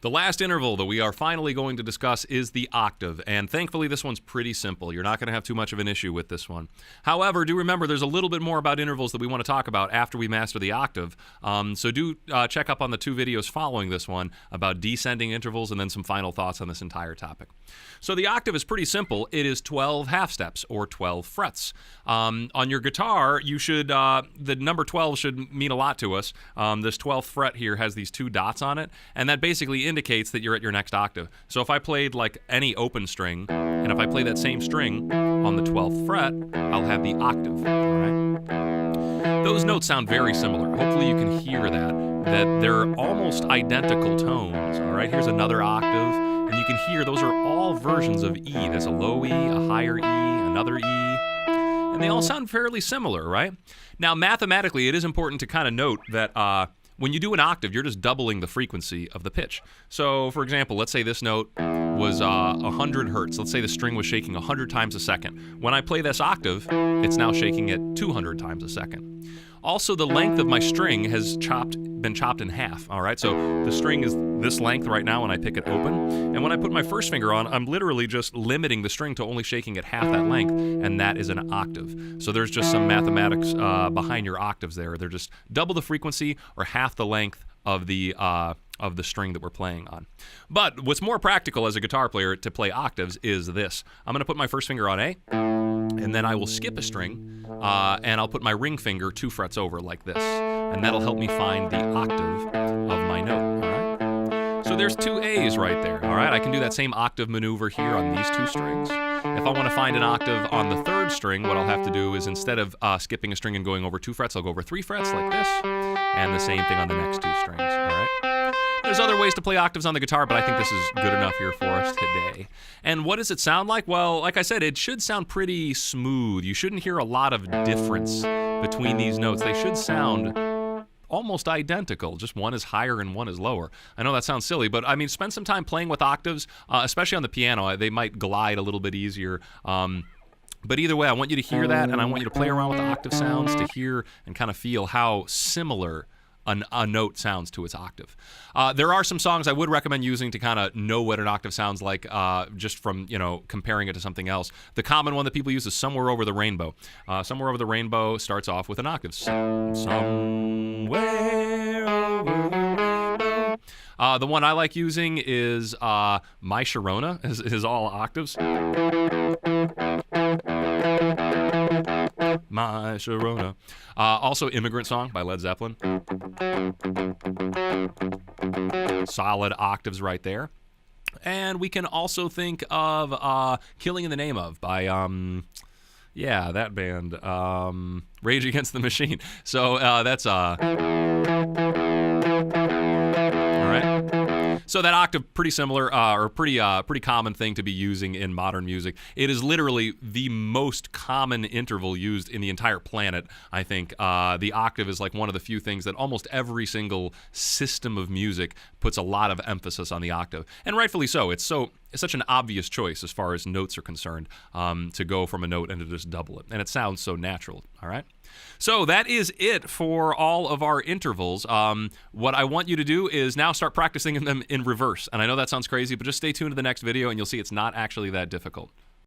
The last interval that we are finally going to discuss is the octave, and thankfully this one's pretty simple. You're not going to have too much of an issue with this one. However, do remember there's a little bit more about intervals that we want to talk about after we master the octave, so do check up on the 2 videos following this one about descending intervals and then some final thoughts on this entire topic. So the octave is pretty simple. It is 12 half steps, or 12 frets. On your guitar, you should, the number 12 should mean a lot to us. This 12th fret here has these 2 dots on it, and that basically indicates that you're at your next octave. So if I played like any open string, and if I play that same string on the 12th fret, I'll have the octave, all right? Those notes sound very similar. Hopefully you can hear that they're almost identical tones, all right? Here's another octave, and you can hear those are all versions of E. There's a low E, a higher E, another E, and they all sound fairly similar, right? Now, mathematically, it is important to kind of note that when you do an octave, you're just doubling the frequency of the pitch. So, for example, let's say this note was 100 hertz. Let's say the string was shaking 100 times a second. When I play this octave, it's now shaking at 200 times a second. Also, the length of my string has been chopped in half, all right? So the string is this length right now when I pick it open, and when I put my first finger on, I'm literally just limiting the string to only shaking at half that length, and that is an octave. So there's just some mathematics behind your octaves there. They're just double the frequency or half the length of the string that we're playing on. But what's more practical as a guitar player to play octaves is this. I'm going to put my first finger on A, and then I will skip a string, and I'll put my ring finger 2 frets over like this, and that'll help me find the octave of my note, all right? So there's 2 A's right there, all right? I can do that same octave maneuver here on these 2 strings. If I want to find an octave on the 3rd string, what I'll have to do is instead of skipping a string and going over 2 frets, I'll go over 3 frets like this, and the same thing on the next 2 strings, all right? There's other ways to play octaves on the guitar, but I think this is good enough here for us today. And what does it sound like? Well, like I said, it should sound pretty smooth. You shouldn't hear a lot of difference between these notes. They should sound almost identical, just one is higher and one is lower. I know that sounds silly, but I mean, spend some time playing with octaves, especially on the piano. They might glide a little bit easier. But either way, I want you to hear that, and I want you to play around with the octave sounds to hear and kind of feel how similar a note sounds to its octave. There are some songs I would recommend using to kind of know what an octave sounds like, just from, comparing it to something else. The common one that people use is Somewhere Over the Rainbow. Somewhere Over the Rainbow starts off with an octave. Somewhere over the rainbow. The one I like using is My Sharona, is all octaves. My Sharona. Also, Immigrant Song by Led Zeppelin. Solid octaves right there. And we can also think of Killing in the Name Of by, that band, Rage Against the Machine. So that's, all right. So that octave, pretty similar, or pretty common thing to be using in modern music. It is literally the most common interval used in the entire planet, I think. The octave is like one of the few things that almost every single system of music puts a lot of emphasis on the octave. And rightfully so. It's such an obvious choice as far as notes are concerned, to go from a note and to just double it. And it sounds so natural, all right? So that is it for all of our intervals. What I want you to do is now start practicing them in reverse. And I know that sounds crazy, but just stay tuned to the next video and you'll see it's not actually that difficult.